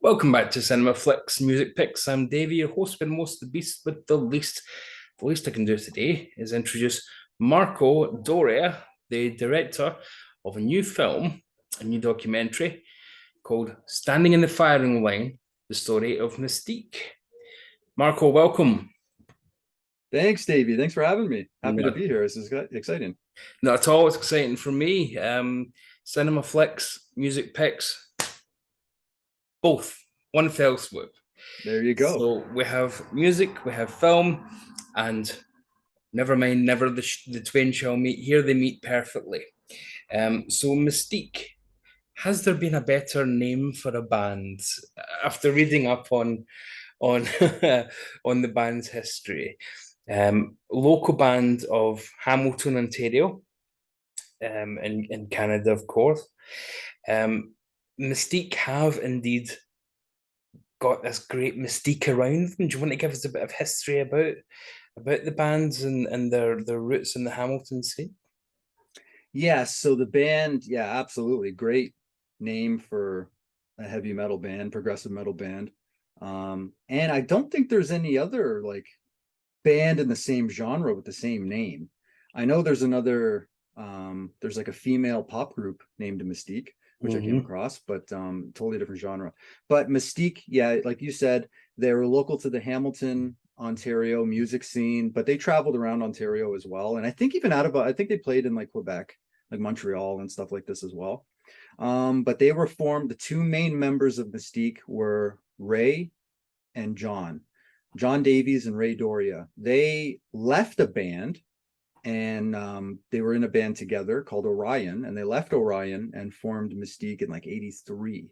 Welcome back to Cinema Flicks Music Picks. I'm Davey, your host, been most the beast with the least. The least I can do today is introduce Marco Doria, the director of a new film, a new documentary called Standing in the Firing Line, the story of Mystique. Marco, welcome. Thanks, Davey. Thanks for having me. Happy to Not, be here. This is exciting. not at all, it's exciting for me. Cinema Flicks, Music Picks, both, one fell swoop. There you go. So we have music, we have film, and never mind, never the twain shall meet. Here they meet perfectly. So Mystique, has there been a better name for a band after reading up on on the band's history? Local band of Hamilton, Ontario, in Canada, of course. Um, Mystique have indeed got this great mystique around them. Do you want to give us a bit of history about the bands and their roots in the Hamilton scene? Yes, so the band, yeah, absolutely. Great name for a heavy metal band, progressive metal band. And I don't think there's any other like band in the same genre with the same name. I know there's another there's like a female pop group named Mystique, which I came Mm-hmm. across, but totally different genre. But Mystique, yeah, like you said, they were local to the Hamilton, Ontario music scene, but they traveled around Ontario as well. And I think even out of I think they played in like Quebec, like Montreal and stuff like this as well. But they were formed, the two main members of Mystique were Ray and John Davies and Ray Doria. They left a band and they were in a band together called Orion, and they left Orion and formed Mystique in like 83.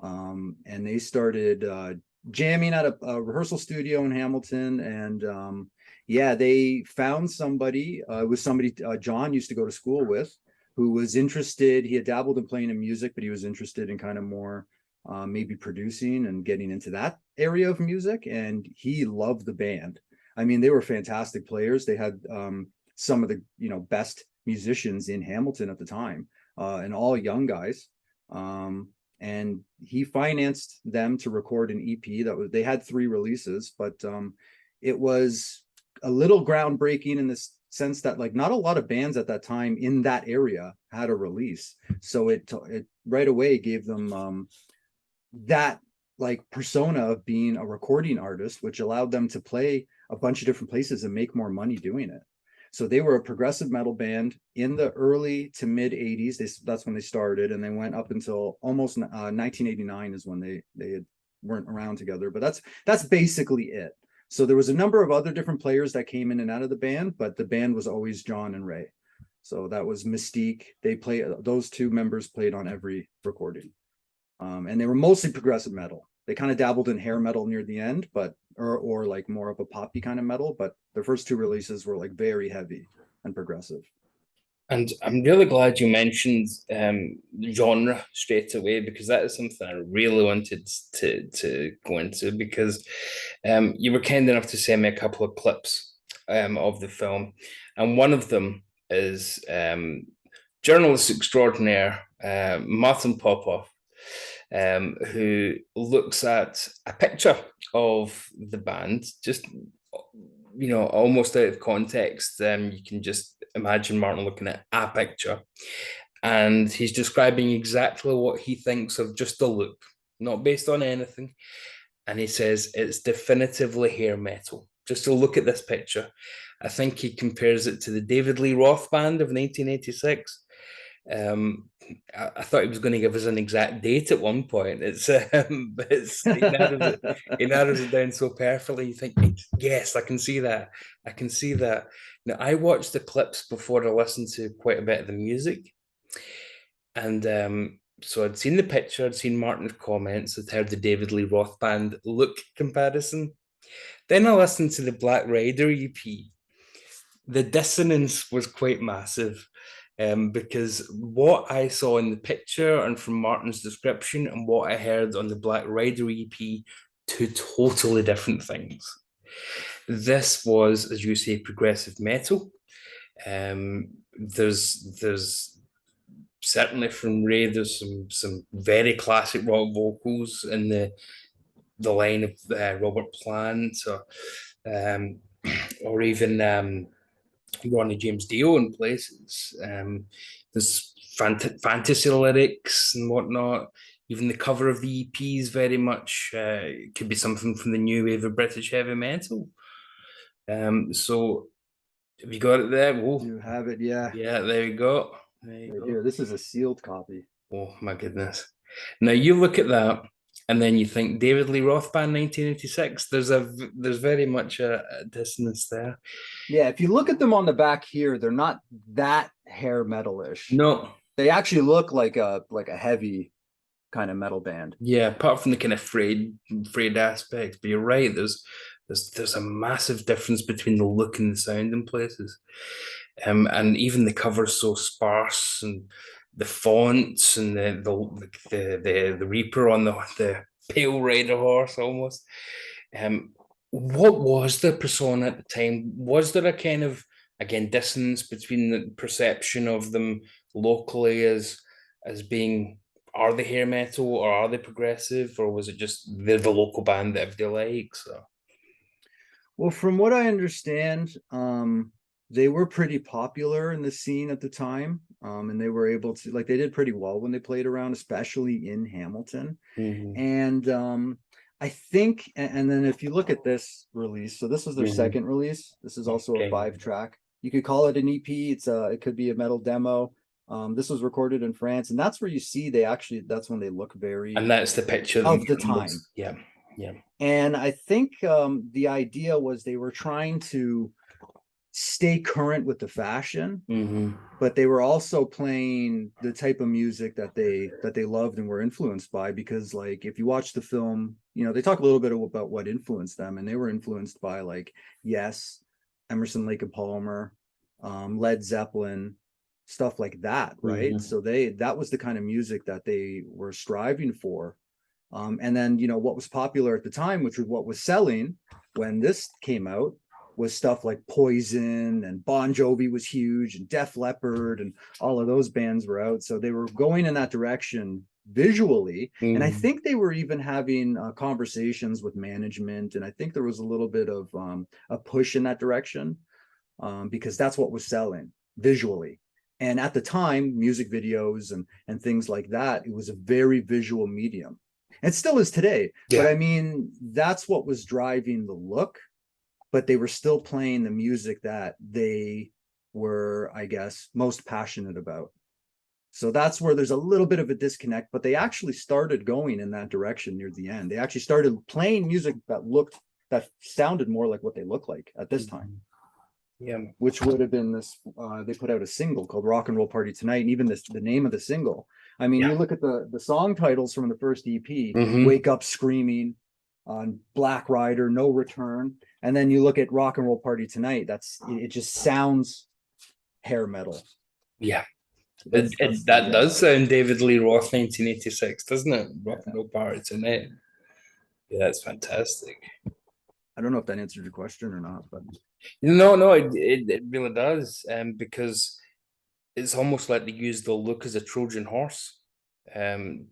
And they started jamming at a rehearsal studio in Hamilton. And yeah, they found somebody, it was somebody John used to go to school with, who was interested. He had dabbled in playing in music, but he was interested in kind of more maybe producing and getting into that area of music. And he loved the band. I mean, they were fantastic players. They had some of the best musicians in Hamilton at the time, and all young guys. And he financed them to record an EP they had three releases, but it was a little groundbreaking in this sense that like not a lot of bands at that time in that area had a release. So it right away gave them that like persona of being a recording artist, which allowed them to play a bunch of different places and make more money doing it. So they were a progressive metal band in the early to mid 80s. That's when they started, and they went up until almost 1989 is when they weren't around together. But that's basically it. So there was a number of other different players that came in and out of the band, but the band was always John and Ray. So that was Mystique. Those two members played on every recording, and they were mostly progressive metal. They kind of dabbled in hair metal near the end, but or like more of a poppy kind of metal. But their first two releases were like very heavy and progressive. And I'm really glad you mentioned genre straight away because that is something I really wanted to go into because you were kind enough to send me a couple of clips of the film, and one of them is journalist extraordinaire Martin Popoff, who looks at a picture of the band, just almost out of context. You can just imagine Martin looking at a picture, and he's describing exactly what he thinks of just the look, not based on anything. And he says it's definitively hair metal. Just to look at this picture, I think he compares it to the David Lee Roth band of 1986. I thought he was going to give us an exact date at one point. But he narrows it down so perfectly. You think, yes, I can see that. I can see that. Now, I watched the clips before I listened to quite a bit of the music, and so I'd seen the picture, I'd seen Martin's comments, I'd heard the David Lee Roth band look comparison. Then I listened to the Black Rider EP. The dissonance was quite massive because what I saw in the picture and from Martin's description and what I heard on the Black Rider EP, two totally different things. This was, as you say, progressive metal. There's certainly from Ray, there's some very classic rock vocals in the line of Robert Plant, um, or even Ronnie James Dio in places. There's fantasy lyrics and whatnot. Even the cover of the EP is very much could be something from the new wave of British heavy metal. So have you got it there? Whoa, You have it, yeah, yeah, there you go. There you right go. here. This is a sealed copy. Oh my goodness. Now you look at that and then you think David Lee Roth Band 1986. There's very much a dissonance there. Yeah, if you look at them on the back here, they're not that hair metalish. No, They actually look like a heavy kind of metal band. yeah, apart from the kind of frayed aspects, but you're right. There's a massive difference between the look and the sound in places, and even the cover's so sparse, and the fonts and the Reaper on the pale rider horse almost. What was the persona at the time? Was there a kind of again dissonance between the perception of them locally as being are they hair metal or are they progressive or was it just they're the local band that everybody likes? So. Well, from what I understand, they were pretty popular in the scene at the time. And they were able to, like, they did pretty well when they played around, especially in Hamilton. Mm-hmm. And I think, and then if you look at this release, so this was their Mm-hmm. second release. This is also a Okay. 5-track. You could call it an EP. It could be a metal demo. This was recorded in France, and that's where you see that's when they look very And that's the picture of the time. Yeah, yeah. And I think the idea was they were trying to stay current with the fashion, Mm-hmm. but they were also playing the type of music that they loved and were influenced by. Because, like, if you watch the film, they talk a little bit about what influenced them, and they were influenced by, like, Yes, Emerson, Lake and Palmer, Led Zeppelin, stuff like that, right? Mm-hmm. So that was the kind of music that they were striving for. And then, what was popular at the time, which was what was selling when this came out, was stuff like Poison, and Bon Jovi was huge, and Def Leppard, and all of those bands were out. So they were going in that direction visually. And I Mm-hmm. think they were even having conversations with management. And I think there was a little bit of a push in that direction because that's what was selling visually. And at the time, music videos and things like that, it was a very visual medium. It still is today. Yeah. But I mean, that's what was driving the look, but they were still playing the music that they were, I guess, most passionate about. So that's where there's a little bit of a disconnect, but they actually started going in that direction near the end. They actually started playing music that sounded more like what they look like at this time. Yeah. Which would have been this, they put out a single called Rock and Roll Party Tonight, and even the name of the single. I mean, Yeah. you look at the song titles from the first EP, Mm-hmm. Wake Up Screaming, on Black Rider, No Return. And then you look at Rock and Roll Party Tonight, it just sounds hair metal. Yeah. That's That does sound David Lee Roth 1986, doesn't it? Rock and Roll Party Tonight. Yeah, that's fantastic. I don't know if that answered your question or not, but No, it really does. Because it's almost like they use the look as a Trojan horse.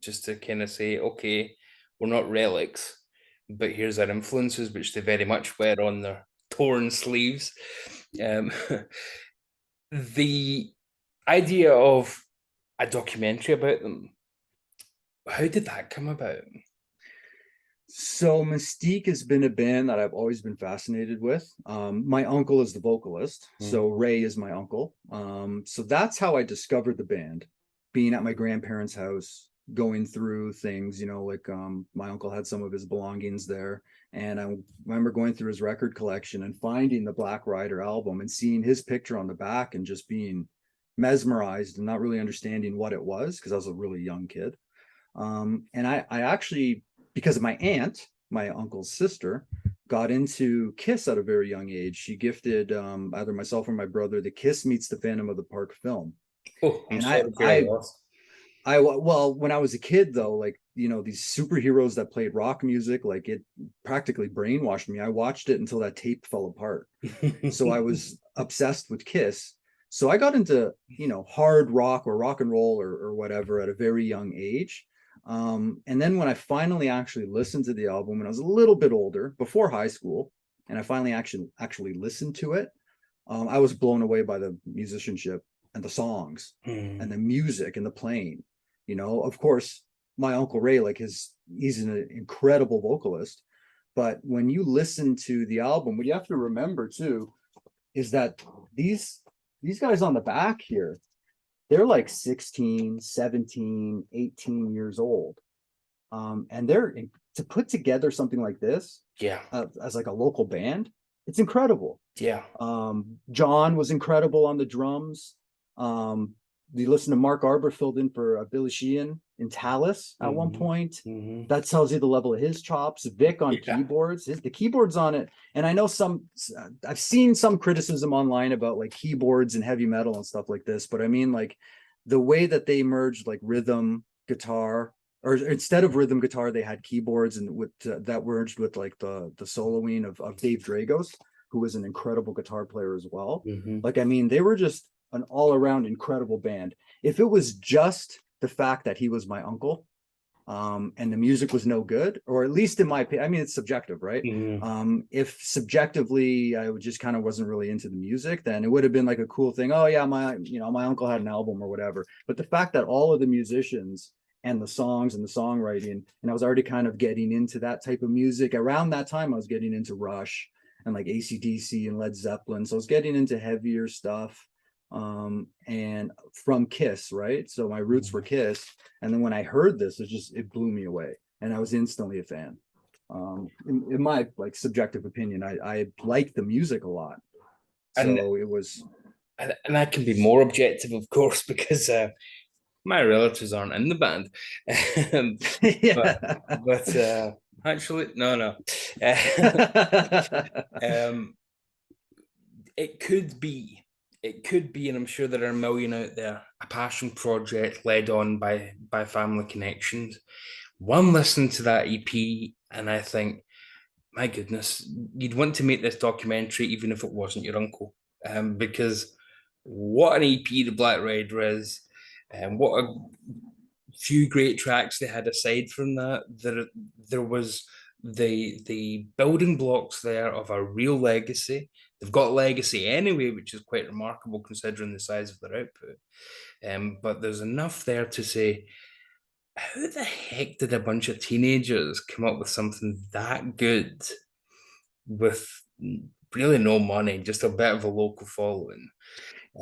Just to kind of say, okay, we're not relics, but here's our influences, which they very much wear on their torn sleeves. The idea of a documentary about them, how did that come about? so Mystique has been a band that I've always been fascinated with. My uncle is the vocalist, so Ray is my uncle. So that's how I discovered the band, being at my grandparents' house, going through things, like my uncle had some of his belongings there. And I remember going through his record collection and finding the Black Rider album and seeing his picture on the back and just being mesmerized and not really understanding what it was because I was a really young kid. And I actually, because of my aunt, my uncle's sister, got into Kiss at a very young age. She gifted either myself or my brother the Kiss Meets the Phantom of the Park film. Oh, I'm And sorry to hear that. well, when I was a kid, though, like, these superheroes that played rock music, like, it practically brainwashed me. I watched it until that tape fell apart. So I was obsessed with Kiss. So I got into, hard rock or rock and roll or whatever at a very young age. And then when I finally actually listened to the album when I was a little bit older, before high school, and I finally actually listened to it, I was blown away by the musicianship and the songs and the music and the playing. Of course, my Uncle Ray, like he's an incredible vocalist. But when you listen to the album, what you have to remember too is that these guys on the back here, they're like 16, 17, 18 years old. And to put together something like this, Yeah. as like a local band, it's incredible. Yeah. John was incredible on the drums. You listen to Mark Arbor filled in for Billy Sheehan in Tallis at one point. That tells you the level of his chops. Vic on keyboards, the keyboards on it. And I know I've seen some criticism online about like keyboards and heavy metal and stuff like this, but I mean, like the way that they merged like rhythm guitar, or instead of rhythm guitar, they had keyboards, and with that merged with like the soloing of Dave Dragos, who was an incredible guitar player as well. Like, I mean, they were just an all-around incredible band. If it was just the fact that he was my uncle, and the music was no good, or at least in my opinion, I mean, it's subjective, right? If subjectively I just kind of wasn't really into the music, then it would have been like a cool thing. Oh yeah, my uncle had an album or whatever. But the fact that all of the musicians and the songs and the songwriting, and I was already kind of getting into that type of music around that time. I was getting into Rush and like AC/DC and Led Zeppelin, so I was getting into heavier stuff. And from Kiss, right? So my roots were Kiss, and then when I heard this, it blew me away, and I was instantly a fan. In my like subjective opinion, I liked the music a lot, so it was. And that can be more objective, of course, because my relatives aren't in the band. Yeah. but actually, no. Um, it could be. It could be, and I'm sure there are a million out there, a passion project led on by family connections. One listening to that EP, and I think, my goodness, you'd want to make this documentary even if it wasn't your uncle, because what an EP the Black Rider is, and what a few great tracks they had aside from that. There was the building blocks there of a real legacy. They've got legacy anyway, which is quite remarkable considering the size of their output. But there's enough there to say, how the heck did a bunch of teenagers come up with something that good with really no money, just a bit of a local following?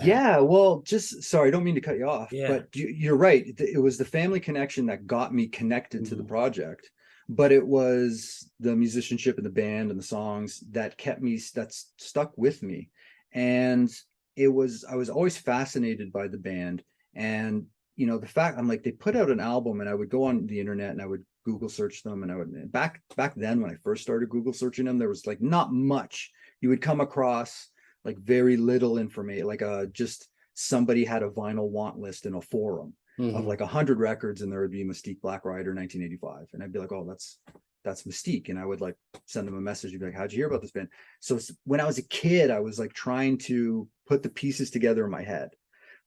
Yeah, well, just sorry, I don't mean to cut you off, Yeah. but you're right. It was the family connection that got me connected to the project, but it was the musicianship and the band and the songs that that's stuck with me. And I was always fascinated by the band. And, the fact I'm like, they put out an album, and I would go on the internet and I would Google search them, and I would, back then when I first started Google searching them, there was like not much. You would come across like very little information, like just somebody had a vinyl want list in a forum of like 100 records, and there would be Mystique Black Rider 1985, and I'd be like, oh, that's Mystique, and I would like send them a message and be like, how'd you hear about this band? So when I was a kid, I was like trying to put the pieces together in my head.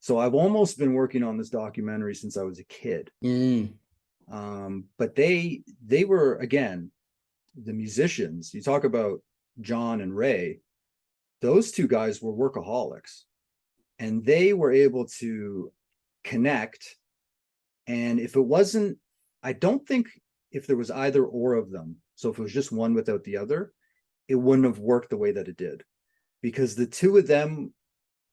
So I've almost been working on this documentary since I was a kid. But they were, again, the musicians. You talk about John and Ray, those two guys were workaholics, and they were able to connect. And if it wasn't, I don't think if there was either or of them, so if it was just one without the other, it wouldn't have worked the way that it did, because the two of them,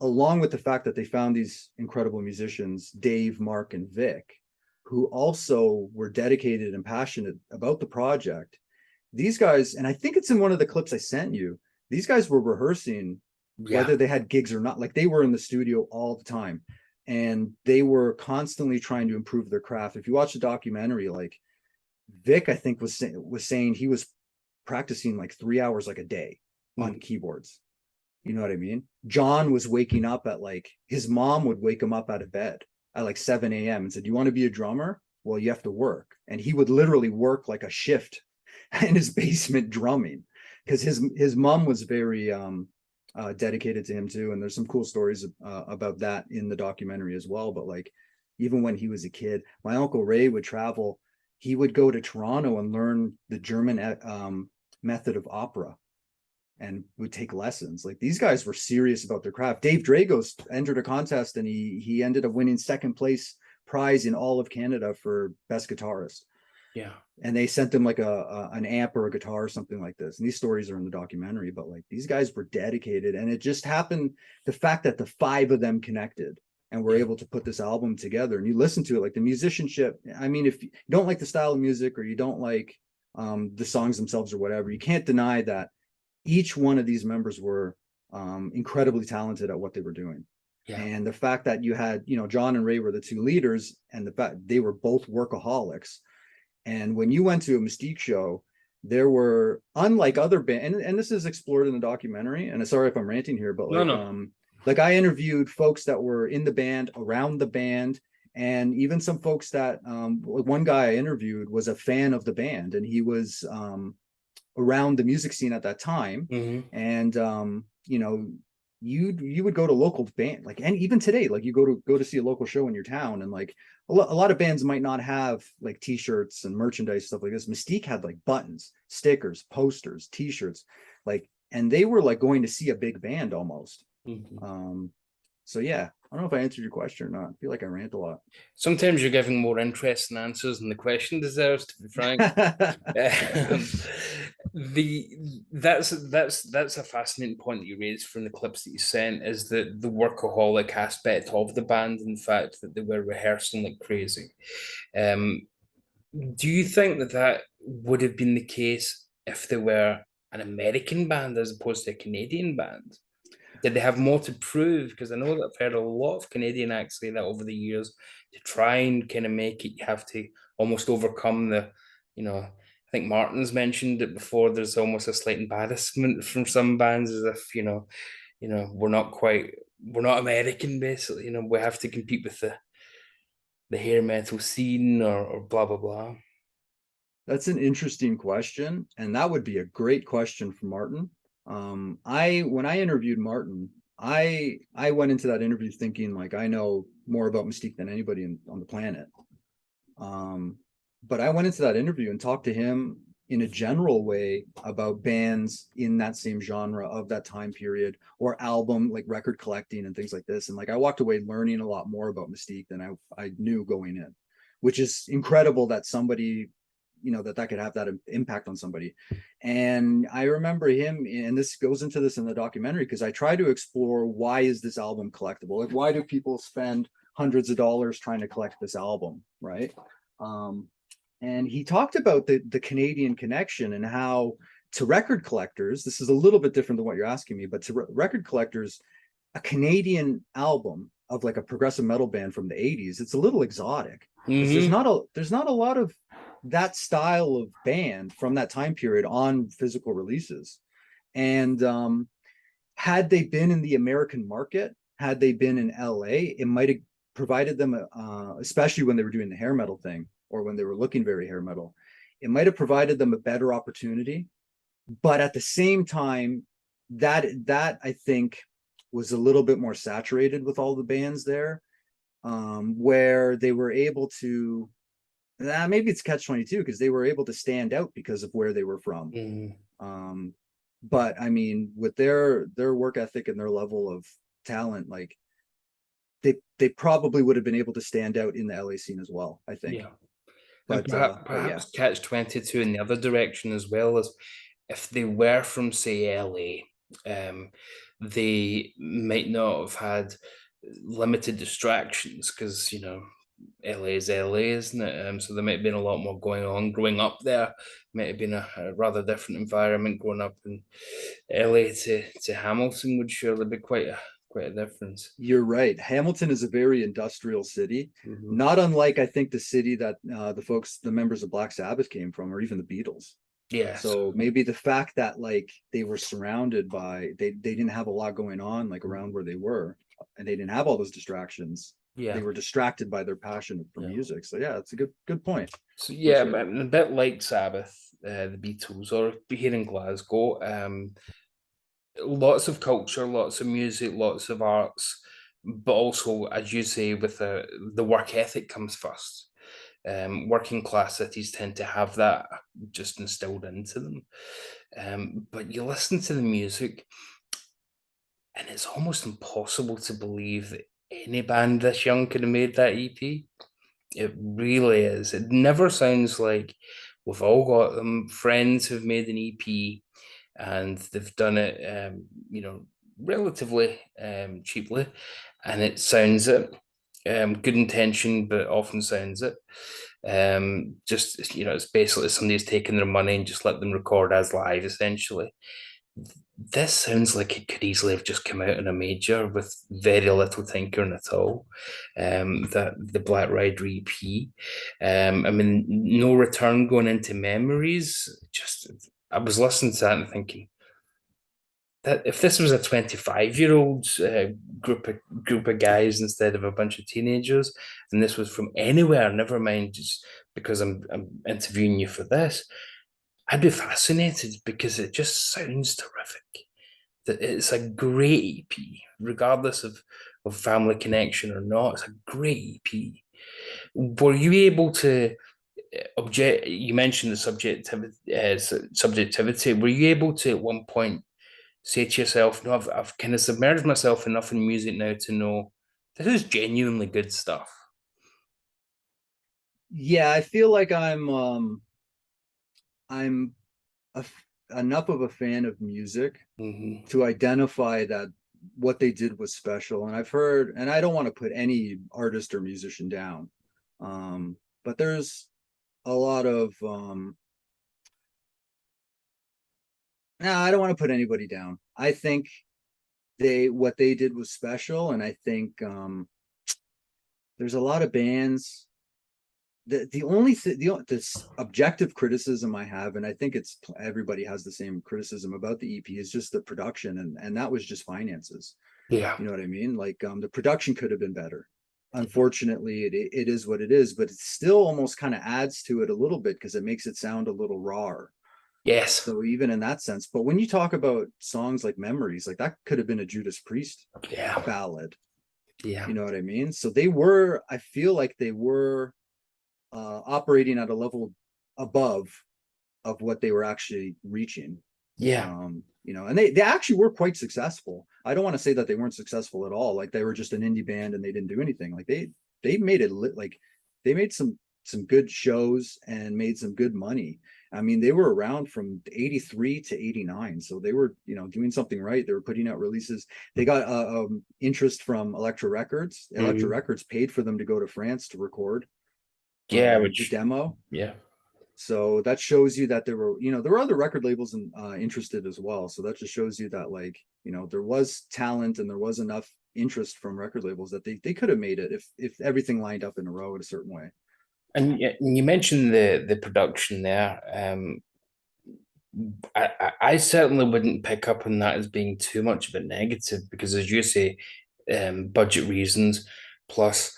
along with the fact that they found these incredible musicians, Dave, Mark, and Vic, who also were dedicated and passionate about the project, these guys, and I think it's in one of the clips I sent you, these guys were rehearsing whether they had gigs or not. Like, they were in the studio all the time, and they were constantly trying to improve their craft. If you watch the documentary, like Vic, I think was saying he was practicing like 3 hours like a day on keyboards. You know what I mean? John was waking up at like, his mom would wake him up out of bed at like 7 a.m. and said, you want to be a drummer? Well, you have to work. And he would literally work like a shift in his basement drumming, because his mom was very dedicated to him too. And there's some cool stories about that in the documentary as well. But like, even when he was a kid, my uncle Ray would travel. He would go to Toronto and learn the German method of opera and would take lessons. Like these guys were serious about their craft. Dave Dragos entered a contest and he ended up winning second place prize in all of Canada for best guitarist. Yeah. And they sent them like an amp or a guitar or something like this. And these stories are in the documentary, but like these guys were dedicated. And it just happened, the fact that the five of them connected and were able to put this album together, and you listen to it, like the musicianship. I mean, if you don't like the style of music or you don't like the songs themselves or whatever, you can't deny that each one of these members were incredibly talented at what they were doing. Yeah. And the fact that you had, John and Ray were the two leaders, and the fact they were both workaholics. And when you went to a Mystique show, there were, unlike other bands, and this is explored in the documentary, and sorry if I'm ranting here, but like I interviewed folks that were in the band, around the band, and even some folks that one guy I interviewed was a fan of the band, and he was around the music scene at that time. Mm-hmm. And you would go to local band, like, and even today, like you go to see a local show in your town, and like a lot of bands might not have like t-shirts and merchandise, stuff like this. Mystique had like buttons, stickers, posters, t-shirts, like, and they were like going to see a big band almost. Mm-hmm. So yeah, I don't know if I answered your question or not. I feel like I rant a lot. Sometimes you're giving more interesting answers than the question deserves, to be frank. Um, the that's a fascinating point that you raised from the clips that you sent, is the workaholic aspect of the band, and the fact that they were rehearsing like crazy. Um, do you think that that would have been the case if they were an American band as opposed to a Canadian band? Did they have more to prove? Because I know that I've heard a lot of Canadian acts say that over the years. To try and kind of make it, you have to almost overcome I think Martin's mentioned it before. There's almost a slight embarrassment from some bands, as if we're not American, basically. We have to compete with the hair metal scene, or blah blah blah. That's an interesting question, and that would be a great question for Martin. I when I interviewed Martin, I went into that interview thinking like I know more about Mystique than anybody on the planet. But I went into that interview and talked to him in a general way about bands in that same genre of that time period, or album, like record collecting and things like this. And like I walked away learning a lot more about Mystique than I knew going in, which is incredible that somebody, that could have that impact on somebody. And I remember him, and this goes into this in the documentary, because I try to explore, why is this album collectible? Like, why do people spend hundreds of dollars trying to collect this album, right? And he talked about the Canadian connection, and how to record collectors, this is a little bit different than what you're asking me, but to record collectors, a Canadian album of like a progressive metal band from the 80s, it's a little exotic, because there's not a lot of that style of band from that time period on physical releases. And had they been in the American market, had they been in LA, it might have provided them, especially when they were doing the hair metal thing, or when they were looking very hair metal, it might have provided them a better opportunity. But at the same time, that I think was a little bit more saturated with all the bands there, where they were able to, maybe it's catch-22, because they were able to stand out because of where they were from. But I mean, with their work ethic and their level of talent, like they probably would have been able to stand out in the LA scene as well, I think. Yeah. But perhaps catch-22 in the other direction as well, as if they were from, say, LA, they might not have had limited distractions, because LA is LA, isn't it? So there might have been a lot more going on growing up there. Might have been a rather different environment growing up in LA to Hamilton. Would surely be quite a difference. You're right. Hamilton is a very industrial city, not unlike, I think, the city that the members of Black Sabbath came from, or even the Beatles. Yeah. So maybe the fact that like they were surrounded by, they didn't have a lot going on like around where they were, and they didn't have all those distractions. Yeah. They were distracted by their passion for music. So yeah, it's a good point. So yeah, sure. A bit like Sabbath, the Beatles, or here in Glasgow, lots of culture, lots of music, lots of arts, but also, as you say, with the work ethic comes first. Working class cities tend to have that just instilled into them. But you listen to the music, and it's almost impossible to believe that any band this young could have made that EP. It really is. It never sounds like we've all got them. Friends have made an EP and they've done it, relatively cheaply, and it sounds it. Good intention, but often sounds it. Just it's basically somebody's taken their money and just let them record as live, essentially. This sounds like it could easily have just come out in a major with very little tinkering at all. That the Black Rider EP. I mean, no return going into memories. Just I was listening to that and thinking that if this was a 25-year-old group of guys instead of a bunch of teenagers, and this was from anywhere, never mind just because I'm interviewing you for this, I'd be fascinated because it just sounds terrific. That it's a great EP, regardless of family connection or not. It's a great EP. Were you able to object? You mentioned the subjectivity. Were you able to at one point say to yourself, "No, I've kind of submerged myself enough in music now to know this is genuinely good stuff." Yeah, I feel like I'm enough of a fan of music Mm-hmm. to identify that what they did was special. And I've heard, and I don't want to put any artist or musician down, but there's a lot of no, I don't want to put anybody down. I think they what they did was special, and I think there's a lot of bands. The only this objective criticism I have, and I think it's everybody has the same criticism about the EP, is just the production, and that was just finances. Yeah. You know what I mean? Like the production could have been better. Unfortunately, it is what it is, but it still almost kind of adds to it a little bit because it makes it sound a little raw. Yes. So even in that sense, but when you talk about songs like Memories, like that could have been a Judas Priest Yeah. ballad. Yeah. You know what I mean? So they were, I feel like they were operating at a level above of what they were actually reaching. Yeah. And they actually were quite successful. I don't want to say that they weren't successful at all. Like they were just an indie band and they didn't do anything. Like they made it like they made some good shows and made some good money. I mean, they were around from 83 to 89. So they were, doing something right. They were putting out releases. They got interest from Elektra Records. Elektra Mhm. Records paid for them to go to France to record Yeah. the Which. demo. Yeah. So that shows you that there were other record labels interested as well. So that just shows you that there was talent and there was enough interest from record labels that they could have made it if everything lined up in a row in a certain way. And you mentioned the production there. I certainly wouldn't pick up on that as being too much of a negative because, as you say, budget reasons. Plus,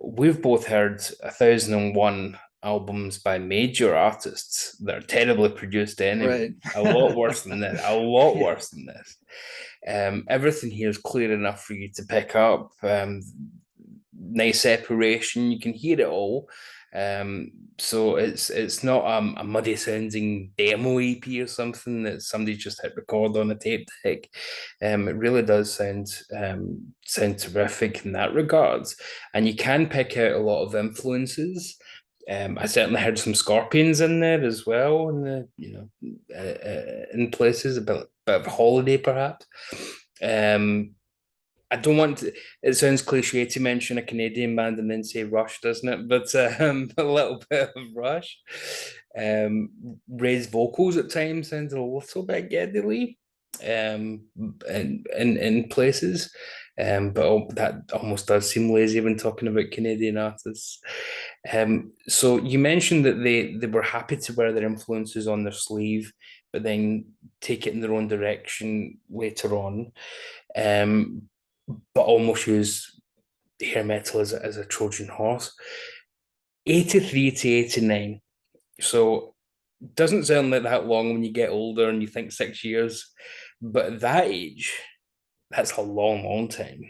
we've both heard 1,001 albums by major artists that are terribly produced anyway. Right. A lot worse than this. A lot Yeah. worse than this. Everything here is clear enough for you to pick up. Nice separation. You can hear it all. So it's not a muddy sounding demo EP or something that somebody just hit record on a tape deck. It really does sound terrific in that regards, and you can pick out a lot of influences. I certainly heard some Scorpions in there as well, in the in places a bit of holiday perhaps. Um, I don't want to, it sounds cliche to mention a Canadian band and then say Rush, doesn't it? But a little bit of Rush. Ray's vocals at times sound a little bit Geddy Lee in places. But that almost does seem lazy when talking about Canadian artists. So you mentioned that they were happy to wear their influences on their sleeve, but then take it in their own direction later on. Um, but almost use hair metal as a Trojan horse. 83 to 89. So doesn't sound like that long when you get older and you think 6 years. But at that age, that's a long, long time.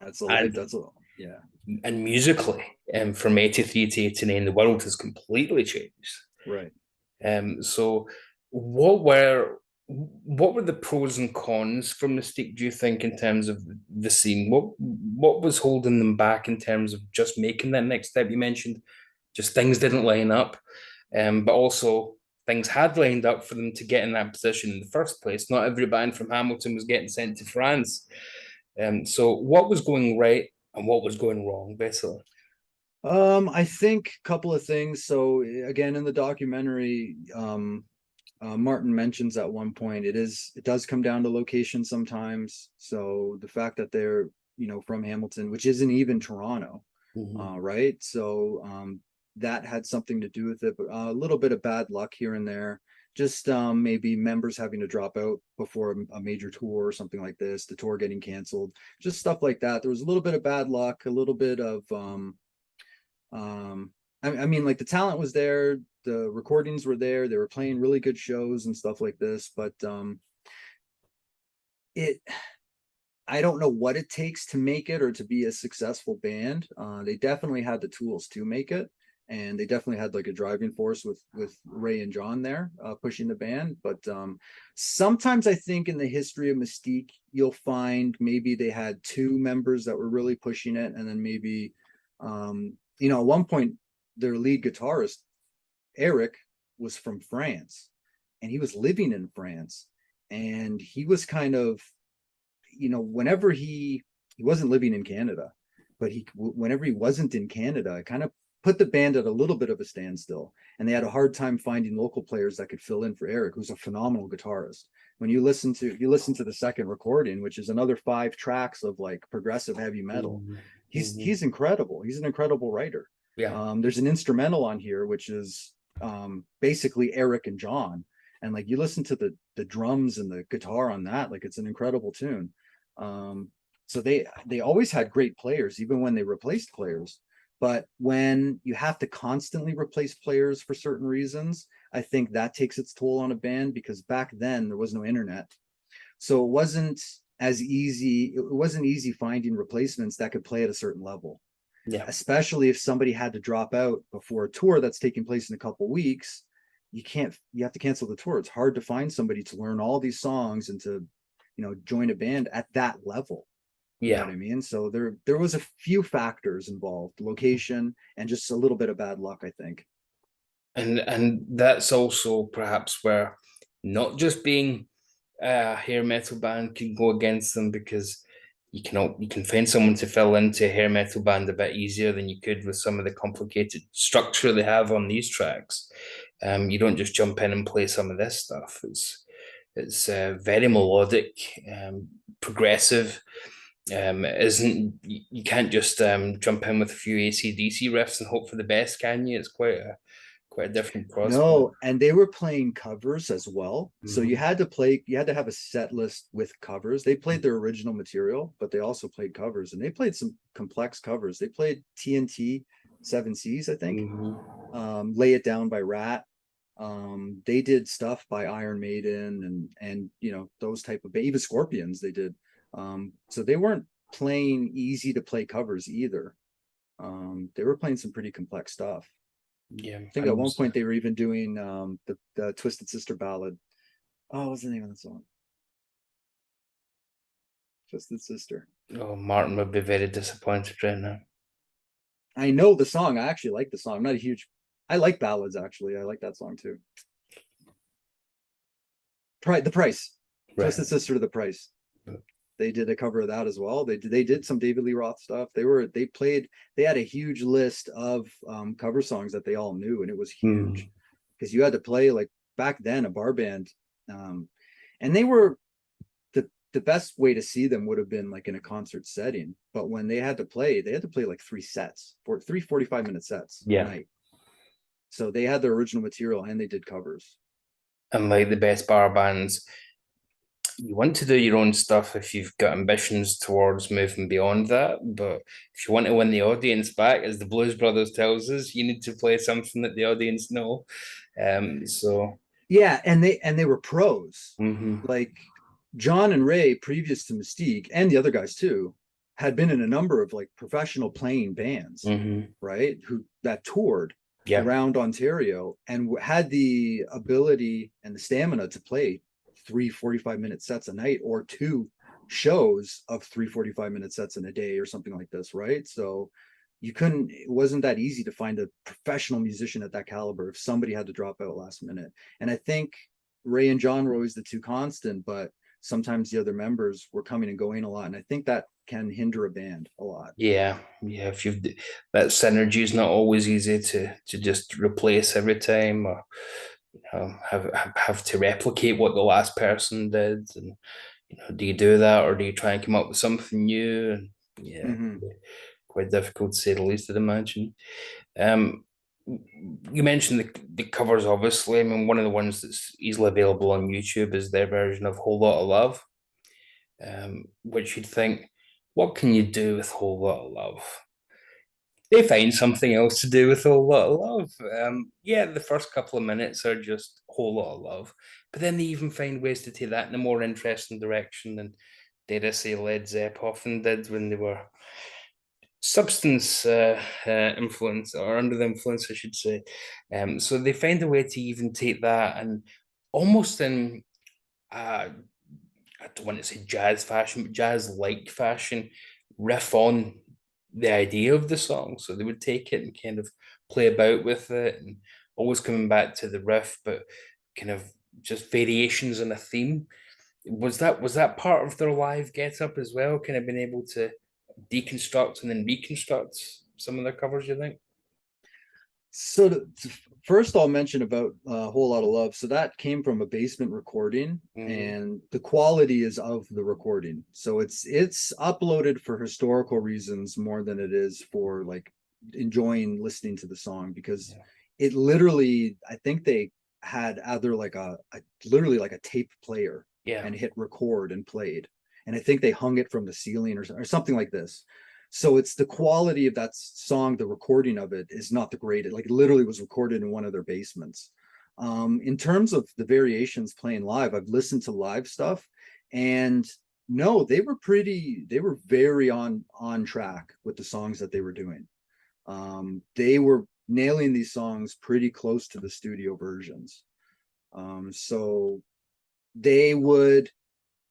And that's a yeah. and musically, from 83 to 89, the world has completely changed. Right. So what were the pros and cons from Mystique, do you think, in terms of the scene? What was holding them back in terms of just making that next step? You mentioned just things didn't line up, but also things had lined up for them to get in that position in the first place. Not every band from Hamilton was getting sent to France. So what was going right and what was going wrong, basically? I think a couple of things. So again, in the documentary, Martin mentions at one point it does come down to location sometimes. So the fact that they're from Hamilton, which isn't even Toronto, Mm-hmm. right? So that had something to do with it, but a little bit of bad luck here and there. Just maybe members having to drop out before a major tour or something like this, the tour getting canceled, just stuff like that. There was a little bit of bad luck, a little bit of um, I mean, like the talent was there, the recordings were there, they were playing really good shows and stuff like this, but it I don't know what it takes to make it or to be a successful band. They definitely had the tools to make it, and they definitely had like a driving force with Ray and John there pushing the band. But sometimes I think in the history of Mystique, you'll find maybe they had two members that were really pushing it, and then maybe at one point their lead guitarist Eric was from France, and he was living in France, and he was kind of whenever he wasn't living in Canada, but he whenever he wasn't in Canada, it kind of put the band at a little bit of a standstill, and they had a hard time finding local players that could fill in for Eric, who's a phenomenal guitarist. When you listen to the second recording, which is another 5 tracks of like progressive heavy metal, Mm-hmm. he's incredible. He's an incredible writer. Yeah. There's an instrumental on here which is basically Eric and John, and like you listen to the drums and the guitar on that, like it's an incredible tune. So they always had great players, even when they replaced players. But when you have to constantly replace players for certain reasons, I think that takes its toll on a band, because back then there was no internet. So it wasn't easy finding replacements that could play at a certain level, Yeah. especially if somebody had to drop out before a tour that's taking place in a couple weeks. You have to cancel the tour. It's hard to find somebody to learn all these songs and to join a band at that level. You know what Yeah. I mean? So there was a few factors involved, location and just a little bit of bad luck, I think. And that's also perhaps where not just being a hair metal band can go against them, because you can find someone to fill into a hair metal band a bit easier than you could with some of the complicated structure they have on these tracks. You don't just jump in and play some of this stuff. It's very melodic, progressive. It isn't you can't just jump in with a few AC/DC riffs and hope for the best, can you? It's quite a different prospect. No, and they were playing covers as well. So Mm-hmm. you had to have a set list with covers. They played their original material, but they also played covers, and they played some complex covers. They played TNT Seven Seas, I think. Mm-hmm. Lay It Down by Rat. They did stuff by Iron Maiden and those type of even Scorpions they did. So they weren't playing easy to play covers either. They were playing some pretty complex stuff. Yeah, I think at one point they were even doing the Twisted Sister ballad. Oh, what's the name of the song? Twisted Sister. oh, Martin would be very disappointed right now. I know the song. I actually like the song. I'm not a huge. I like ballads actually. I like that song too. The Price. Right. Twisted Sister to the Price. They did a cover of that as well. They did some David Lee Roth stuff. They had a huge list of cover songs that they all knew, and it was huge Mm. because you had to play like back then a bar band, um, and they were the best way to see them would have been like in a concert setting. But when they had to play like 3 sets for 3 45-minute sets a Yeah. night. So they had their original material and they did covers. And like the best bar bands, you want to do your own stuff if you've got ambitions towards moving beyond that. But if you want to win the audience back, as the Blues Brothers tells us, you need to play something that the audience know. So Yeah, and they were pros. mhm. Like John and Ray, previous to Mystique, and the other guys too, had been in a number of like professional playing bands, Hmm. right? Who that toured Yeah. around Ontario and had the ability and the stamina to play 3 45 minute sets a night or two shows of 3 45 minute sets in a day or something like this, right? So you couldn't, it wasn't that easy to find a professional musician at that caliber if somebody had to drop out last minute. And I think Ray and John were always the two constant, but sometimes the other members were coming and going a lot. And I think that can hinder a band a lot. Yeah, yeah. If you've that synergy is not always easy to just replace every time, or have to replicate what the last person did, and do you do that, or do you try and come up with something new? And yeah, Mm-hmm. quite difficult to say the least, I'd imagine. Um, you mentioned the covers, obviously. I mean, one of the ones that's easily available on YouTube is their version of "Whole Lot of Love," which you'd think, what can you do with "Whole Lot of Love"? They find something else to do with "A Whole Lot of Love." Yeah, the first couple of minutes are just "Whole Lot of Love," but then they even find ways to take that in a more interesting direction than, dare I say, Led Zepp often did when they were substance influence, or under the influence, I should say. So they find a way to even take that and almost in, I don't want to say jazz fashion, but jazz like fashion, riff on the idea of the song. So they would take it and kind of play about with it, and always coming back to the riff, but kind of just variations on a theme. Was that part of their live get up as well? Kind of being able to deconstruct and then reconstruct some of their covers, you think? So first I'll mention about a whole lot of love. So that came from a basement recording Hmm. and the quality is of the recording. So it's uploaded for historical reasons more than it is for like enjoying listening to the song because Yeah. it literally, I think they had either like a literally like a tape player Yeah. and hit record and played. And I think they hung it from the ceiling or something like this. So it's the quality of that song, the recording of it is not the greatest. Like it literally was recorded in one of their basements. In terms of the variations playing live, I've listened to live stuff and no, they were very on track with the songs that they were doing. They were nailing these songs pretty close to the studio versions. So they would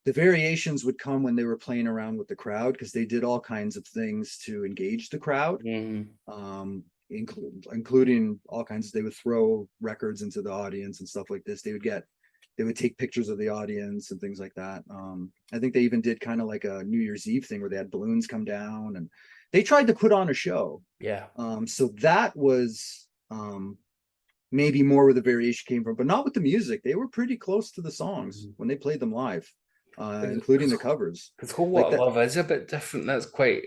the variations would come when they were playing around with the crowd because they did all kinds of things to engage the crowd, Hmm. including all kinds. They would throw records into the audience and stuff like this. They would take pictures of the audience and things like that. I think they even did kind of like a New Year's Eve thing where they had balloons come down and they tried to put on a show. Yeah. So that was maybe more where the variation came from, but not with the music. They were pretty close to the songs Mhm. when they played them live, including Because the covers. Because Whole Like Lot of that, Love is a bit different. That's quite.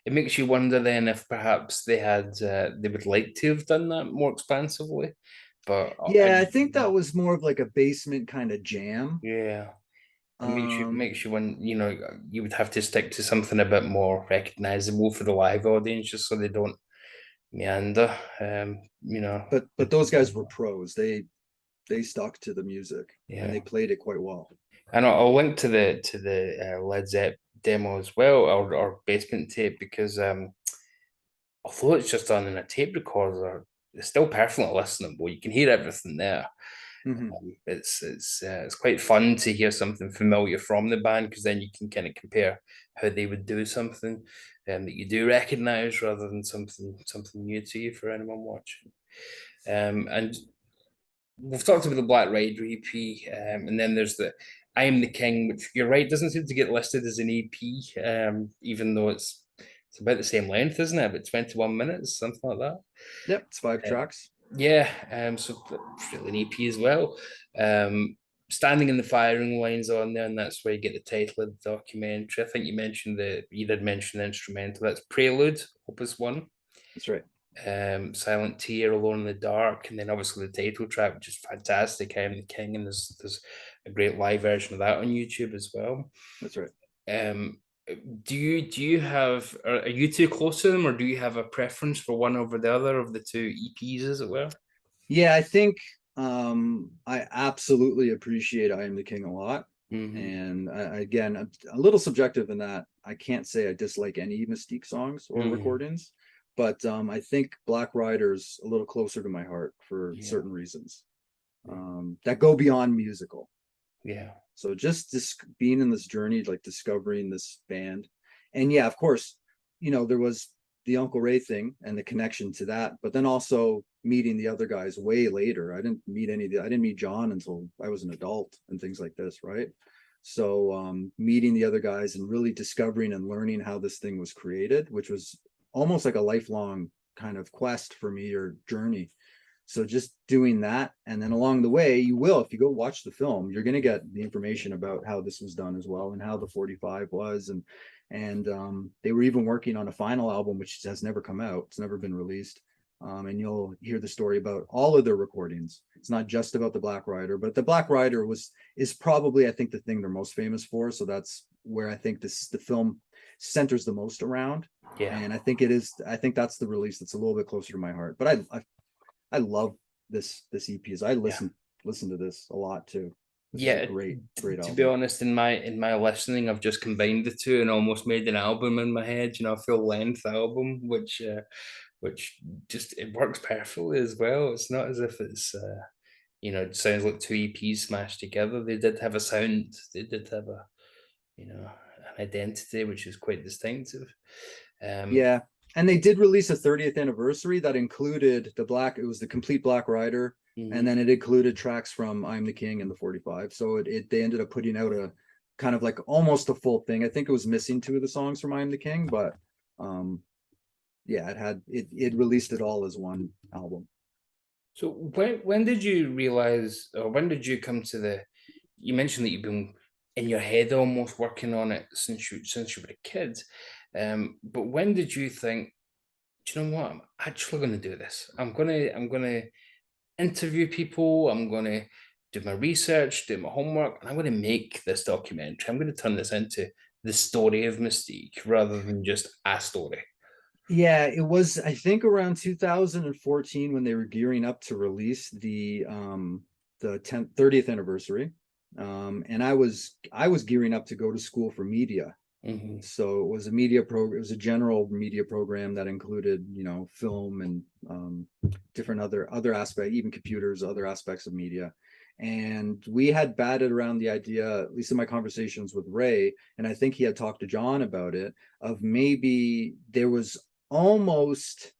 It makes you wonder then if perhaps they would like to have done that more expansively, but yeah, I think that was more of like a basement kind of jam. yeah, it Um, makes you when you would have to stick to something a bit more recognizable for the live audience, just so they don't meander. but those guys were pros. They stuck to the music and Yeah, they played it quite well. and I'll link to the Led Zepp demo as well, or basement tape, because although it's just done in a tape recorder, it's still perfectly listenable. You can hear everything there. Hmm. It's quite fun to hear something familiar from the band, because then you can kind of compare how they would do something that you do recognize, rather than something new to you for anyone watching. And we've talked about the Black Rider EP, and then there's the I Am the King, which you're right doesn't seem to get listed as an EP, even though it's about the same length, isn't it? About 21 minutes, something like that. Yep, it's 5 tracks. Yeah, so it's really an EP as well. Um, Standing in the Firing Line's on there, and that's where you get the title of the documentary. I think you did mention the instrumental. That's Prelude, Opus 1. That's right. Silent Tear, Alone in the Dark, and then obviously the title track, which is fantastic, I Am the King, and there's a great live version of that on YouTube as well. That's right. Um, do you have are you too close to them, or do you have a preference for one over the other of the two EPs, as it were? Yeah, I think I absolutely appreciate I Am the King a lot. Hmm. And again, I'm a little subjective in that I can't say I dislike any Mystique songs or Hmm. recordings, but I think Black Rider's a little closer to my heart for Yeah. certain reasons that go beyond musical. Yeah. So just being in this journey, like discovering this band, and yeah, of course, there was the Uncle Ray thing and the connection to that, but then also meeting the other guys way later. I didn't meet John until I was an adult and things like this, right? So meeting the other guys and really discovering and learning how this thing was created, which was almost like a lifelong kind of quest for me or journey. So just doing that, and then along the way, if you go watch the film, you're going to get the information about how this was done as well, and how the 45 was, and they were even working on a final album which has never come out. It's never been released. And you'll hear the story about all of their recordings. It's not just about the Black Rider, but the Black Rider is probably, I think, the thing they're most famous for. So that's where I think the film centers the most around. Yeah. And I think it is. I think that's the release that's a little bit closer to my heart. But I love this EP. I Yeah. listen to this a lot too. This is a Yeah, great to be album. honest, in my listening, I've just combined the two and almost made an album in my head. A full length album, which just it works perfectly as well. It's not as if it's it sounds like two EPs smashed together. They did have a sound. They did have an identity which is quite distinctive. Um, Yeah, and they did release a 30th anniversary that included it was the complete Black Rider, and mhm. then it included tracks from I'm the King and the 45. So they ended up putting out a kind of like almost a full thing. I think it was missing two of the songs from I'm the King, but um yeah, it released it all as one album. So when did you realize, or when did you come to the? You mentioned that you've been in your head almost working on it since you were a kid, but when did you think, do you know what? I'm actually going to do this. I'm gonna interview people. I'm gonna do my research, do my homework, and I'm gonna make this documentary. I'm gonna turn this into the story of Mystique rather than just a story. Yeah, it was, I think, around 2014 when they were gearing up to release the 30th anniversary. And I was gearing up to go to school for media. Hmm. So it was a media program, it was a general media program that included, film and different other aspects, even computers, other aspects of media. And we had batted around the idea, at least in my conversations with Ray, and I think he had talked to John about it, of maybe almost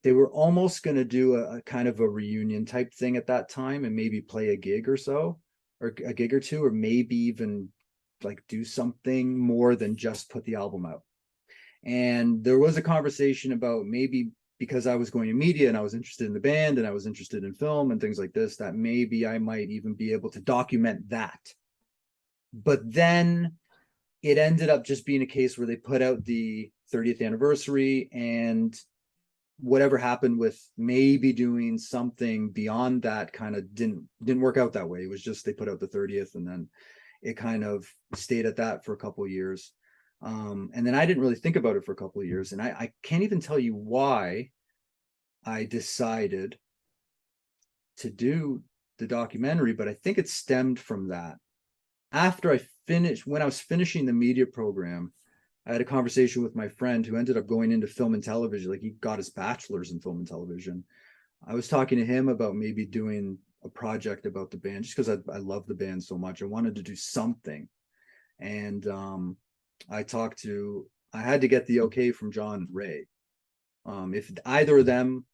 they were almost going to do a kind of a reunion type thing at that time and maybe play a gig or so, or a gig or two, or maybe even like do something more than just put the album out. And there was a conversation about maybe, because I was going to media and I was interested in the band and I was interested in film and things like this, that maybe I might even be able to document that. But then it ended up just being a case where they put out the 30th anniversary, and whatever happened with maybe doing something beyond that kind of didn't work out that way. It was just they put out the 30th, and then it kind of stayed at that for a couple of years. And then I didn't really think about it for a couple of years, and I can't even tell you why I decided to do the documentary, but I think it stemmed from that. After I finished, when I was finishing the media program, I had a conversation with my friend who ended up going into film and television. Like, he got his bachelor's in film and television. I was talking to him about maybe doing a project about the band just because I love the band so much. I wanted to do something. And I had to get the okay from John and Ray. If either of them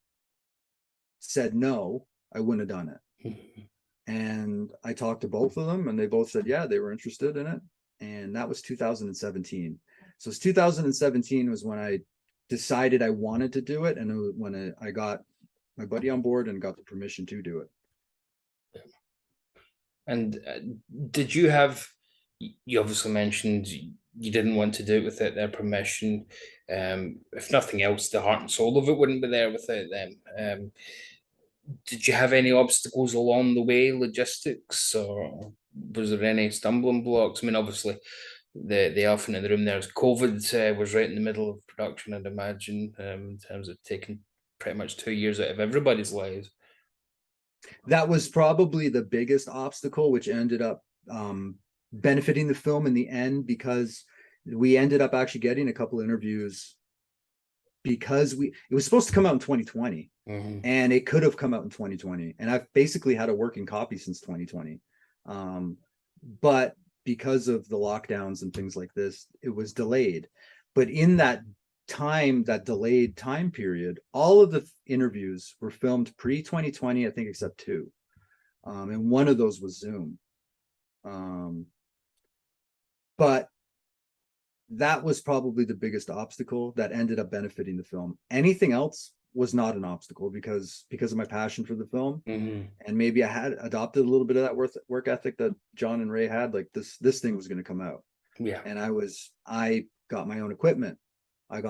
said no, I wouldn't have done it. And I talked to both of them, and they both said, yeah, they were interested in it. And that was 2017. So it's 2017 was when I decided I wanted to do it, and when I got my buddy on board and got the permission to do it. And did you have? You obviously mentioned you didn't want to do it without their permission. If nothing else, the heart and soul of it wouldn't be there without them. Did you have any obstacles along the way, logistics, or was there any stumbling blocks? I mean, obviously, the elephant in the room there is COVID was right in the middle of production, I'd imagine, in terms of taking pretty much 2 years out of everybody's lives. That was probably the biggest obstacle, which ended up benefiting the film in the end, because we ended up actually getting a couple interviews, because it was supposed to come out in 2020, Hmm. and it could have come out in 2020, and I've basically had a working copy since 2020. But because of the lockdowns and things like this, it was delayed. But in that time, that delayed time period, all of the interviews were filmed pre 2020, I think, except two. And one of those was Zoom. Um, but that was probably the biggest obstacle that ended up benefiting the film. Anything else was not an obstacle, because of my passion for the film, Hmm. and maybe I had adopted a little bit of that work ethic that John and Ray had. Like, this thing was going to come out, Yeah. and I got my own equipment. I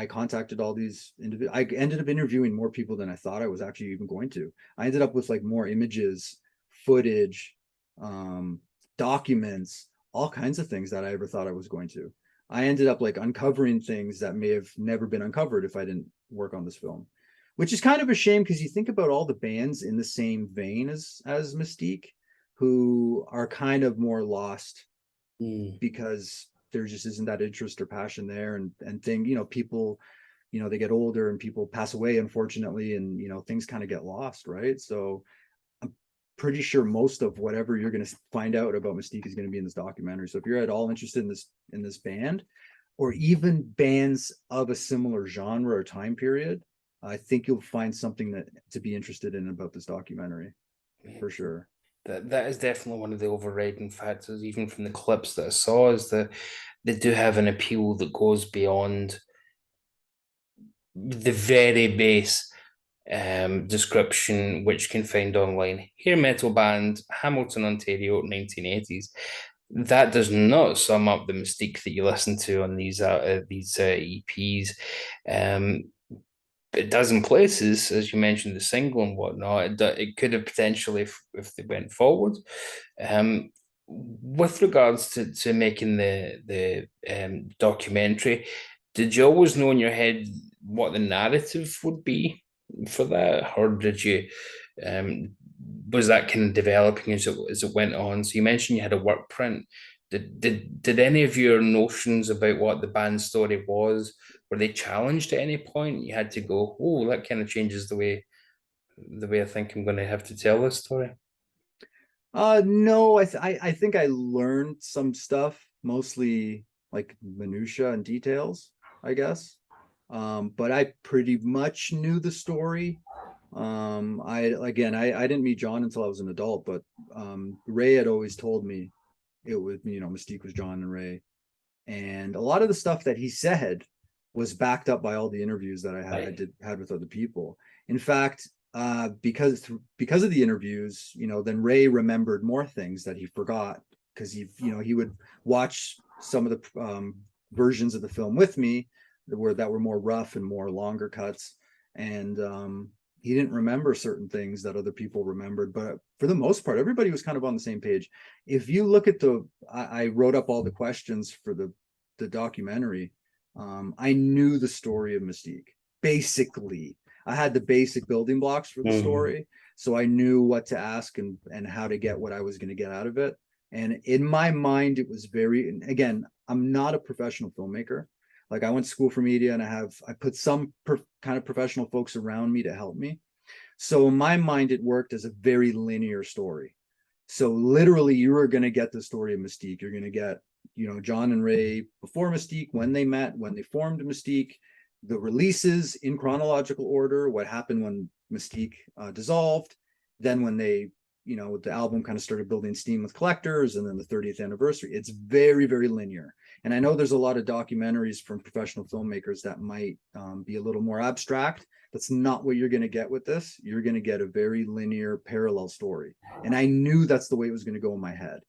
contacted all these individuals. I ended up interviewing more people than I thought I was actually even going to. I ended up with like more images, footage, um, documents, all kinds of things that I ever thought I was going to. I ended up like uncovering things that may have never been uncovered if I didn't work on this film, which is kind of a shame, because you think about all the bands in the same vein as Mystique, who are kind of more lost Mm. because there just isn't that interest or passion there, and thing, people, they get older and people pass away, unfortunately, and things kind of get lost, right? So I'm pretty sure most of whatever you're going to find out about Mystique is going to be in this documentary. So if you're at all interested in this band, or even bands of a similar genre or time period, I think you'll find something that to be interested in about this documentary, Yeah. for sure. That is definitely one of the overriding factors, even from the clips that I saw, is that they do have an appeal that goes beyond the very base description, which you can find online. Hair metal band, Hamilton, Ontario, 1980s. That does not sum up the mystique that you listen to on these EPs. Um, it does in places, as you mentioned, the single and whatnot. It could have potentially, if they went forward. Um, with regards to making the documentary, did you always know in your head what the narrative would be for that, or did you um, was that kind of developing as it went on? So you mentioned you had a work print. Did any of your notions about what the band story was, were they challenged at any point? You had to go, oh, that kind of changes the way I think I'm going to have to tell this story. No, I think I learned some stuff, mostly like minutia and details, I guess. But I pretty much knew the story. I didn't meet John until I was an adult, but Ray had always told me it was, Mystique was John and Ray. And a lot of the stuff that he said was backed up by all the interviews that Right. had with other people. In fact, because of the interviews, then Ray remembered more things that he forgot, because he would watch some of the versions of the film with me that were more rough and more longer cuts, and he didn't remember certain things that other people remembered. But for the most part, everybody was kind of on the same page. If you look at I wrote up all the questions for the documentary. I knew the story of Mystique. Basically, I had the basic building blocks for the Mhm. story, so I knew what to ask and how to get what I was going to get out of it. And in my mind, it was very. Again, I'm not a professional filmmaker. Like, I went to school for media, and I put some kind of professional folks around me to help me. So in my mind, it worked as a very linear story. So literally, you are going to get the story of Mystique. You're going to get, John and Ray before Mystique, when they met, when they formed Mystique, the releases in chronological order, what happened when Mystique dissolved, then when the album kind of started building steam with collectors, and then the 30th anniversary. It's very, very linear. And I know there's a lot of documentaries from professional filmmakers that might be a little more abstract. That's not what you're going to get with this. You're going to get a very linear, parallel story. And I knew that's the way it was going to go in my head.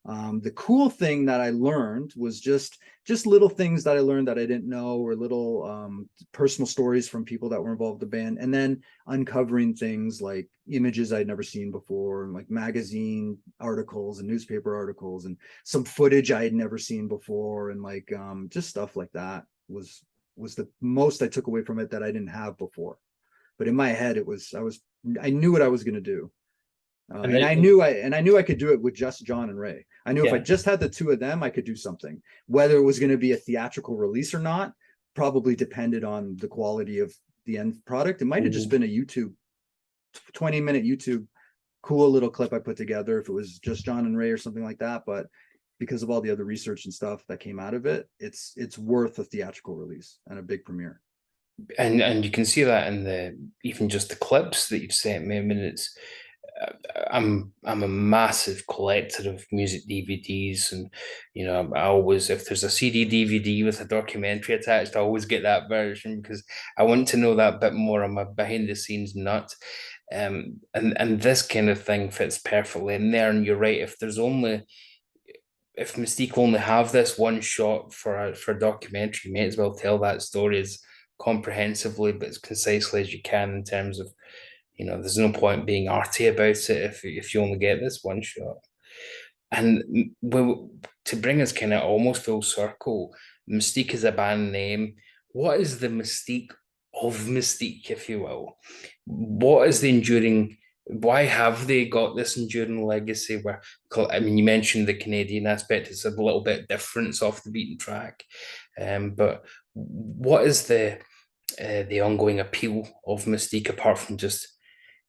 The cool thing that I learned was just little things that I learned that I didn't know, or little personal stories from people that were involved in the band, and then uncovering things like images I'd never seen before, and like magazine articles and newspaper articles, and some footage I had never seen before, and like just stuff like that was the most I took away from it that I didn't have before. But in my head, I knew what I was going to do. And And then, I knew I could do it with just John and Ray. I knew if I yeah. just had the two of them, I could do something. Whether it was going to be a theatrical release or not, probably depended on the quality of the end product. It might have just Mhm. been a YouTube 20-minute YouTube cool little clip I put together if it was just John and Ray or something like that. But because of all the other research and stuff that came out of it, it's worth a theatrical release and a big premiere. And you can see that in the even just the clips that you've sent me. I mean, it's I'm a massive collector of music DVDs, and I always, if there's a CD DVD with a documentary attached, I always get that version because I want to know that bit more. I'm a behind the scenes nut, and this kind of thing fits perfectly in there. And you're right. If Mystique only have this one shot for a documentary, you may as well tell that story as comprehensively but as concisely as you can in terms of, there's no point being arty about it if you only get this one shot. And to bring us kind of almost full circle, Mystique is a band name. What is the mystique of Mystique, if you will? What is the enduring? Why have they got this enduring legacy? Where, I mean, you mentioned the Canadian aspect; it's a little bit different, it's off the beaten track. But what is the ongoing appeal of Mystique apart from just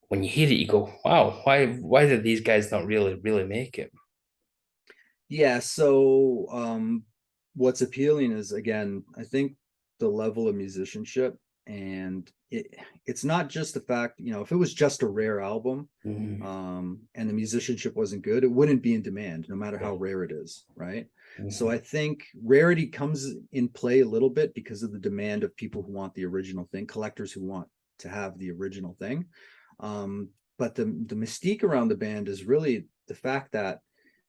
when you hear it, you go, "Wow, why did these guys not really make it?" Yeah, so what's appealing is again, I think the level of musicianship and it's not just the fact, if it was just a rare album, Mhm. and the musicianship wasn't good, it wouldn't be in demand, no matter how Yeah. rare it is, right? So Mhm. I think rarity comes in play a little bit because of the demand of people who want the original thing, collectors who want to have the original thing. Um, but the mystique around the band is really the fact that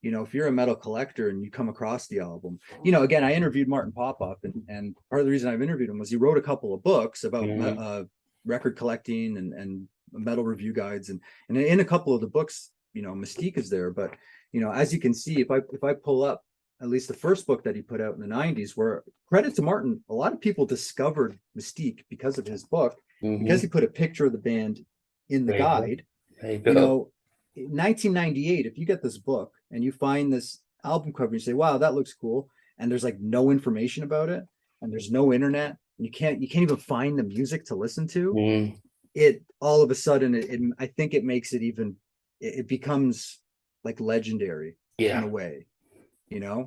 if you're a metal collector and you come across the album, again, I interviewed Martin Popoff, and part of the reason I've interviewed him was he wrote a couple of books about Mhm. record collecting and metal review guides, and in a couple of the books, Mystique is there. But as you can see, if I pull up at least the first book that he put out in the 90s, where credit to Martin, a lot of people discovered Mystique because of his book, because he Mhm. put a picture of the band in the There you go. guide. There you you go. know, in 1998, if you get this book and you find this album cover, you say, "Wow, that looks cool," and there's like no information about it, and there's no internet, and you can't even find the music to listen to. Mhm. It all of a sudden, I think it makes it even, it becomes like legendary in Yeah. a way.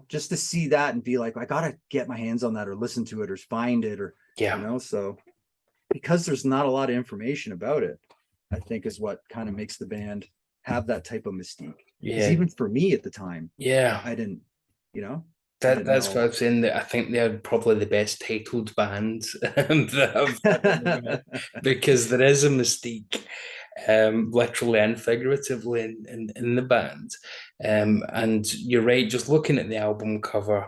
Just to see that and be like, I gotta get my hands on that or listen to it or find it or Yeah. so because there's not a lot of information about it, I think is what kind of makes the band have that type of mystique. Because Yeah. even for me at the time, Yeah. I didn't, you know, I That didn't that's what know. I'm saying. That I think they're probably the best titled band that I've ever met because there is a mystique, literally and figuratively in the band. And you're right. Just looking at the album cover,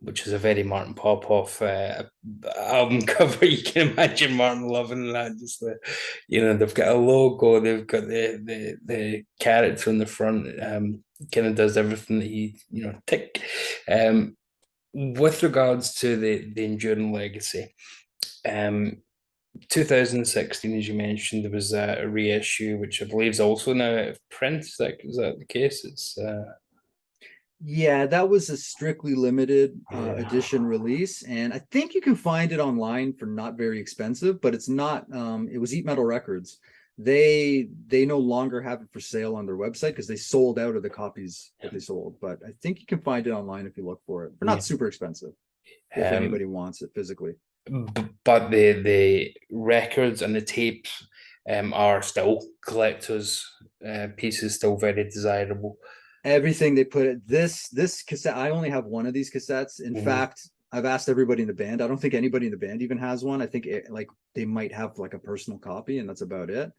which is a very Martin Popoff album cover, you can imagine Martin loving that. Just they've got a logo, they've got the character in the front. Kind of does everything that he tick. Um, with regards to the enduring legacy, um, 2016, as you mentioned, there was a reissue, which I believe is also now out of print. Is that the case? It's Yeah, that was a strictly limited yeah. edition release, and I think you can find it online for not very expensive, but it's not. It was Eat Metal Records. They no longer have it for sale on their website because they sold out of the copies that they sold. But I think you can find it online if you look for it for Yeah. not super expensive if Um, anybody wants it physically. but the records and the tapes are still collectors' pieces, still very desirable. Everything they put it this cassette, I only have one of these cassettes. In Mhm. fact, I've asked everybody in the band. I don't think anybody in the band even has one. I think like they might have like a personal copy and that's about it.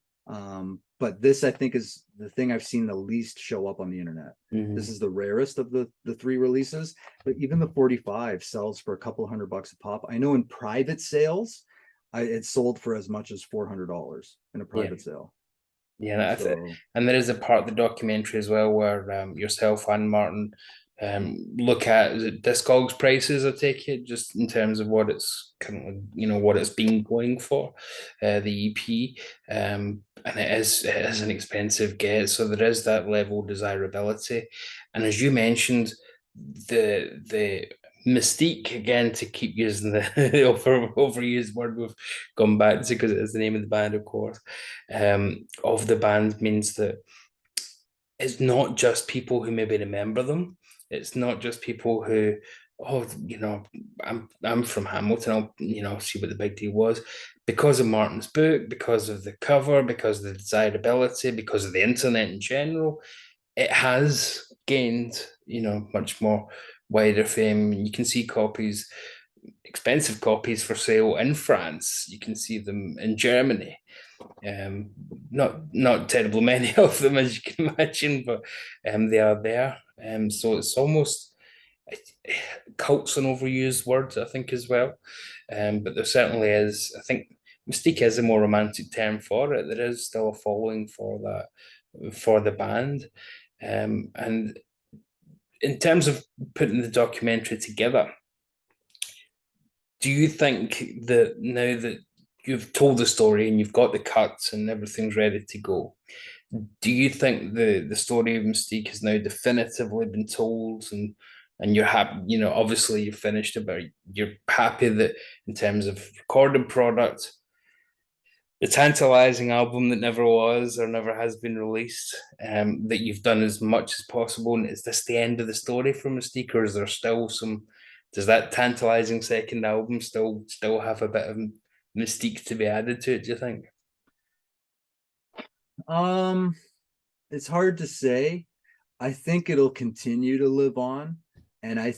But this I think is the thing I've seen the least show up on the internet. This Mhm. is the rarest of the three releases, but even the 45 sells for a couple $100 a pop. I know in private sales, it sold for as much as $400 in a Yeah. private sale. Yeah, So and there is a part of the documentary as well where yourself and Martin look at, is it Discogs prices, I take it, just in terms of what it's currently, what it's been going for, the EP. And it is an expensive get, so there is that level of desirability. And as you mentioned, the mystique, again, to keep using the overused word we've gone back to because it is the name of the band, of course, of the band means that it's not just people who maybe remember them. It's not just people who, oh, I'm from Hamilton. I'll see what the big deal was because of Martin's book, because of the cover, because of the desirability, because of the internet in general. It has gained, much more wider fame. You can see copies, expensive copies for sale in France. You can see them in Germany. Um, not terribly many of them, as you can imagine, but they are there. So it's almost cult's an overused word, I think, as well. But there certainly is. I think mystique is a more romantic term for it. There is still a following for that for the band, and in terms of putting the documentary together, do you think that now that you've told the story and you've got the cuts and everything's ready to go, do you think the story of Mystique has now definitively been told, and you're happy, obviously you've finished it, but you're happy that in terms of recorded product, the tantalizing album that never was or never has been released, that you've done as much as possible? And is this the end of the story for Mystique, or is there still some? Does that tantalizing second album still have a bit of mystique to be added to it? Do you think? Um, it's hard to say. I think it'll continue to live on, and I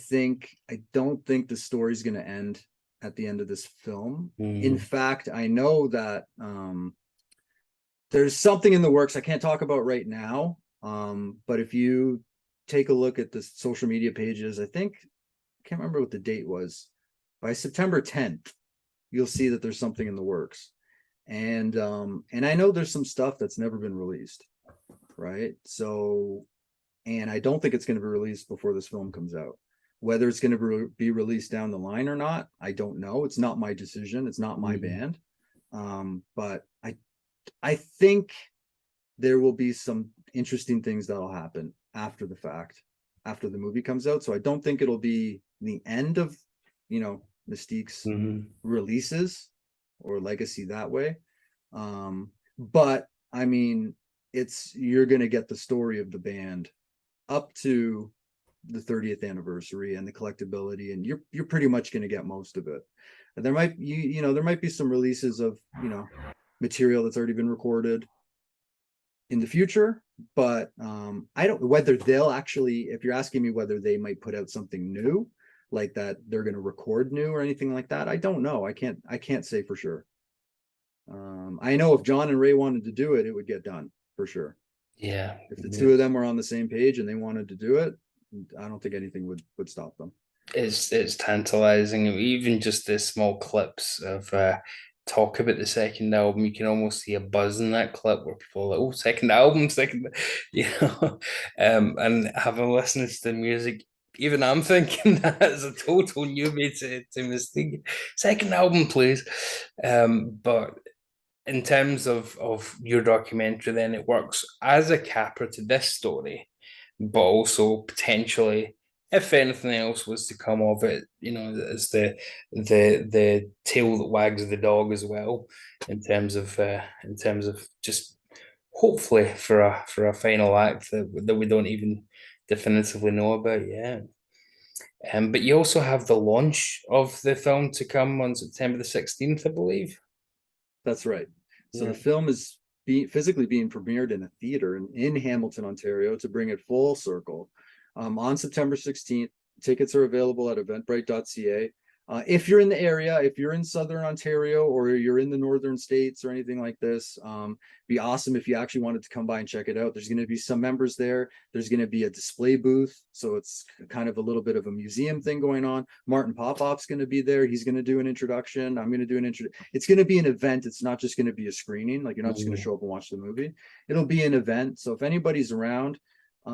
don't think the story's going to end at the end of this film. In Mm, fact, I know that there's something in the works I can't talk about right now. But if you take a look at the social media pages, I can't remember what the date was. By September 10th, you'll see that there's something in the works. And I know there's some stuff that's never been released, right? So, and I don't think it's going to be released before this film comes out. Whether it's going to be released down the line or not, I don't know. It's not my decision. It's not my mm, band. But I think there will be some interesting things that'll happen after the fact, after the movie comes out. So I don't think it'll be the end of, Mystique's mm. releases or legacy that way. But I mean, you're gonna get the story of the band up to the 30th anniversary and the collectability, and you're pretty much gonna get most of it. And there might be some releases of material that's already been recorded in the future, but I don't whether they'll actually, if you're asking me whether they might put out something new, like that they're going to record new or anything like that, I don't know. I can't say for sure. I know if John and Ray wanted to do it, it would get done for sure. Yeah, If the two of them were on the same page and they wanted to do it, I don't think anything would stop them. it's tantalizing. Even just the small clips of talk about the second album, you can almost see a buzz in that clip where people are like, "Oh, second album, second," you know. And having listened to the music, even I'm thinking that is a total newbie to Mystique. Second album, please. But in terms of your documentary, then it works as a capper to this story, but also potentially, if anything else was to come of it, as the tail that wags the dog as well, in terms of just hopefully for a final act that we don't even definitively know about yet. But you also have the launch of the film to come on September the 16th, I believe. That's right. So the Yeah. film is physically being premiered in a theater in Hamilton, Ontario, to bring it full circle on September 16th. Tickets are available at eventbrite.ca. If you're in the area, if you're in Southern Ontario or you're in the Northern States or anything like this, be awesome if you actually wanted to come by and check it out. There's going to be some members there. There's going to be a display booth. So it's kind of a little bit of a museum thing going on. Martin Popoff's going to be there. He's going to do an introduction. I'm going to do an intro. It's going to be an event. It's not just going to be a screening. Like, you're not just going to Mm. show up and watch the movie. It'll be an event. So if anybody's around, there's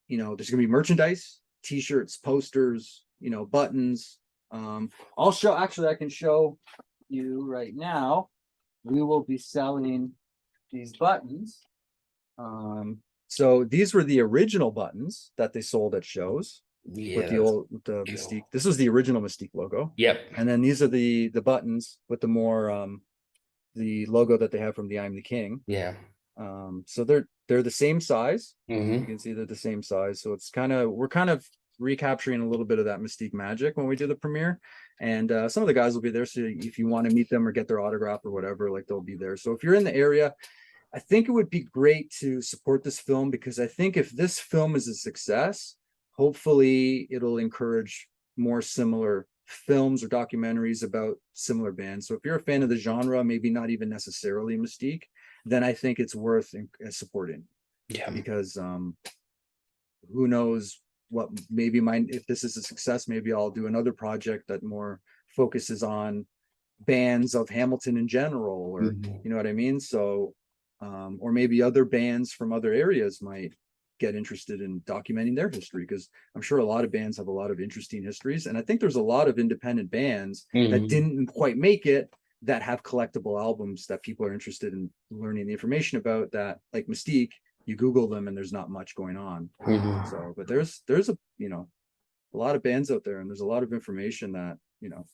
going to be merchandise, t-shirts, posters, buttons. I can show you right now. We will be selling these buttons. So these were the original buttons that they sold at shows Yeah, with the that's old with the Mystique. cool. This was the original Mystique logo. Yep. And then these are the buttons with the more the logo that they have from the I'm the King. Yeah. So they're the same size. You Hmm. can see they're the same size. So it's kind of we're kind of recapturing a little bit of that Mystique magic when we do the premiere. And some of the guys will be there. So if you want to meet them or get their autograph or whatever, like they'll be there. So if you're in the area, I think it would be great to support this film because I think if this film is a success, hopefully it'll encourage more similar films or documentaries about similar bands. So if you're a fan of the genre, maybe not even necessarily Mystique, then I think it's worth supporting Yeah. because who knows what maybe my if this is a success, maybe I'll do another project that more focuses on bands of Hamilton in general, or Mhm. you know what I mean? So or maybe other bands from other areas might get interested in documenting their history because I'm sure a lot of bands have a lot of interesting histories. And I think there's a lot of independent bands that Mhm. didn't quite make it that have collectible albums that people are interested in learning the information about that, like Mystique, you Google them and there's not much going on. Mhm. So, but there's a, you know, a lot of bands out there and there's a lot of information that, you know,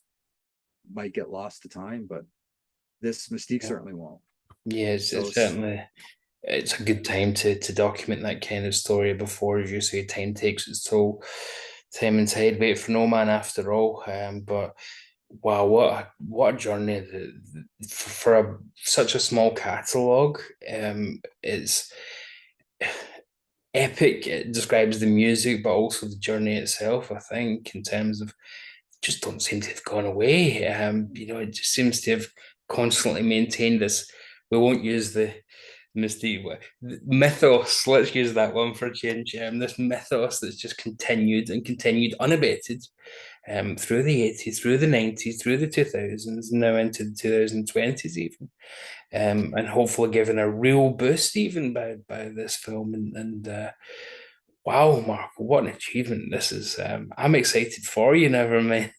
might get lost to time, but this Mystique Yeah. certainly won't. Yes, So it's certainly it's a good time to document that kind of story before, as you say, time takes its toll. Time and tide wait for no man after all. But wow, what a journey for such a small catalogue. It's epic. It describes the music, but also the journey itself. I think in terms of just don't seem to have gone away. It just seems to have constantly maintained this. We won't use the Mystique mythos. Let's use that one for a change. This mythos that's just continued and continued unabated through the 80s, through the 90s, through the 2000s, now into the 2020s even. And hopefully given a real boost even by this film and wow, Mark, what an achievement this is. I'm excited for you, never mind.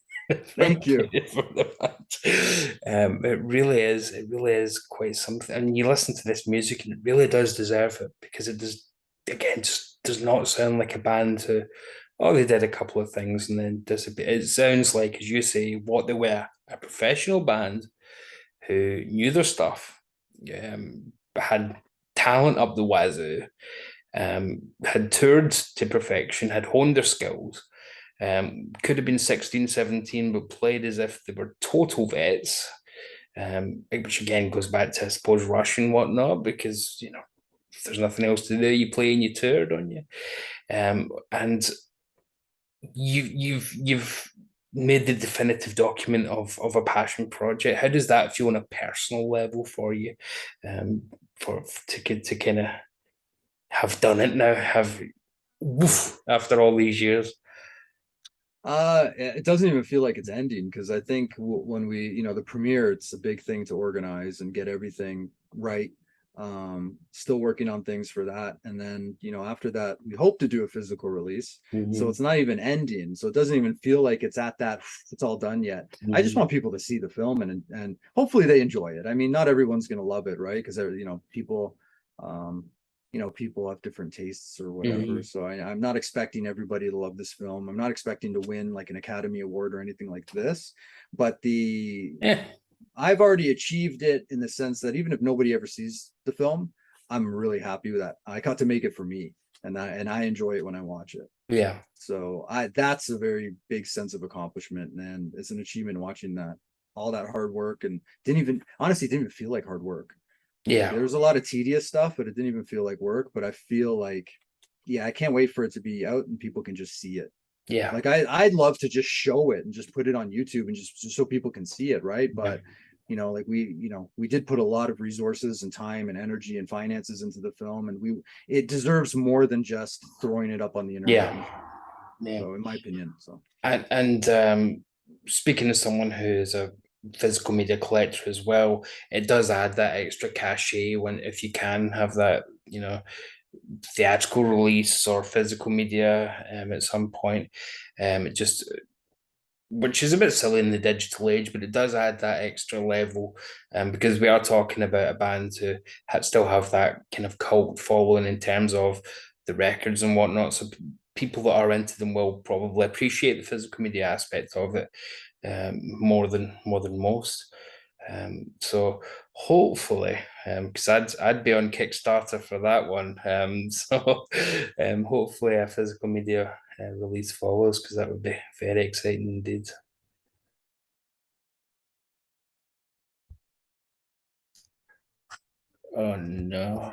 thank you. For the fact. It really is quite something. And you listen to this music and it really does deserve it because it does, again, just does not sound like a band who, oh, they did a couple of things and then disappear. It sounds like, as you say, what they were, a professional band who knew their stuff, had talent up the wazoo, had toured to perfection, had honed their skills. Could have been 16, 17, but played as if they were total vets, which again goes back to, I suppose, Rush and whatnot, because, if there's nothing else to do, you play and you tour, don't you? And you've made the definitive document of a passion project. How does that feel on a personal level for you? For to kind of have done it now, have woof after all these years. It doesn't even feel like it's ending because I think when we, you know, the premiere, it's a big thing to organize and get everything right. Still working on things for that. And then, you know, after that, we hope to do a physical release. So Mhm. it's not even ending. So it doesn't even feel like it's at that, it's all done yet. I just Mhm. want people to see the film and hopefully they enjoy it. I mean, not everyone's going to love it, right? Because, you know, um, people have different tastes or whatever. Mhm. So I'm not expecting everybody to love this film. I'm not expecting to win like an Academy Award or anything like this. But Yeah, I've already achieved it in the sense that even if nobody ever sees the film, I'm really happy with that. I got to make it for me, and I enjoy it when I watch it. yeah, So I that's a very big sense of accomplishment, and it's an achievement watching that all that hard work and didn't even honestly didn't even feel like hard work. Like yeah, there was a lot of tedious stuff, but it didn't even feel like work. But I feel like, yeah, I can't wait for it to be out and people can just see it. yeah, Like I'd love to just show it and just put it on YouTube and just so people can see it, right? yeah, But like we did put a lot of resources and time and energy and finances into the film, and it deserves more than just throwing it up on the internet. yeah, yeah. So in my opinion, so And speaking as someone who is a physical media collector as well, it does add that extra cachet when if you can have that, theatrical release or physical media at some point. It just which is a bit silly in the digital age, but it does add that extra level, because we are talking about a band who still have that kind of cult following in terms of the records and whatnot. So people that are into them will probably appreciate the physical media aspect of it, more than most. So hopefully, because I'd be on Kickstarter for that one. So hopefully a physical media release follows, because that would be very exciting indeed. Oh no.